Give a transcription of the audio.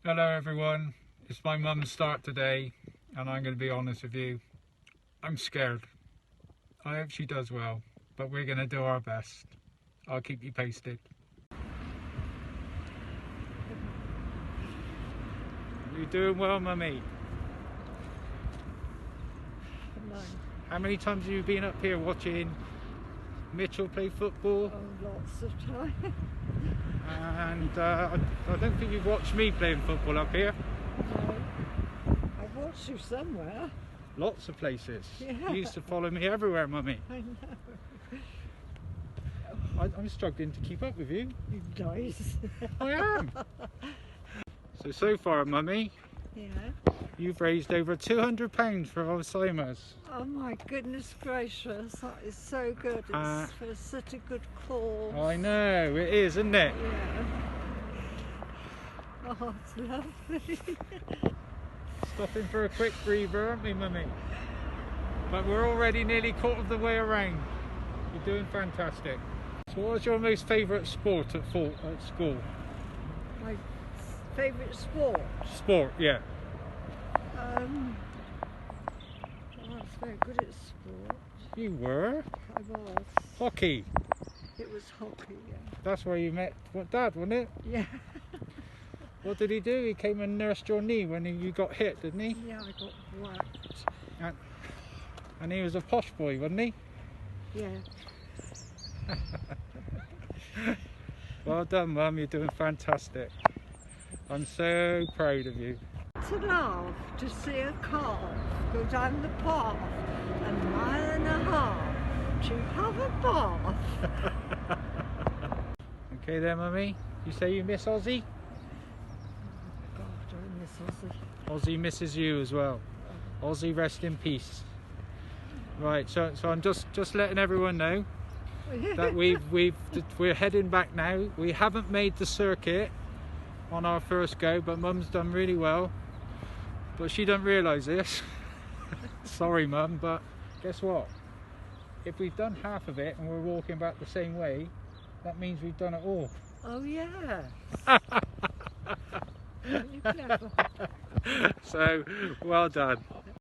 Hello everyone, it's my mum's start today and I'm going to be honest with you, I'm scared. I hope she does well, but we're going to do our best. I'll keep you posted. You doing well, mummy? No. How many times have you been up here watching Mitchell play football? Oh, lots of time. And I don't think you've watched me playing football up here. No. I've watched you somewhere. Lots of places. Yeah. You used to follow me everywhere, mummy. I know. I'm struggling to keep up with you. You're nice. I am. So far, mummy, Yeah. you've raised over £200 for Alzheimer's. Oh my goodness gracious, that is so good. It's for such a good cause. I know, it is, isn't it? Yeah. Oh, it's lovely. Stopping for a quick breather, aren't we, mummy? But we're already nearly quarter of the way around. You're doing fantastic. So what was your most favourite sport at school? My favourite sport. Sport, yeah. I was very good at sport. You were? I was. Hockey. It was hockey, yeah. That's where you met Dad, wasn't it? Yeah. What did he do? He came and nursed your knee when you got hit, didn't he? Yeah, I got whacked. And he was a posh boy, wasn't he? Yeah. Well done, Mum, you're doing fantastic. I'm so proud of you. To laugh to see a calf go down the path a mile and a half to have a bath. Okay then, Mummy, you say you miss Ozzy? God, I miss Ozzy. Ozzy misses you as well. Ozzy, rest in peace. Right, so I'm just letting everyone know that we're heading back now. We haven't made the circuit on our first go, but Mum's done really well. But she doesn't realise this. Sorry, Mum, but guess what? If we've done half of it and we're walking back the same way, that means we've done it all. Oh yeah. You're clever. So, well done.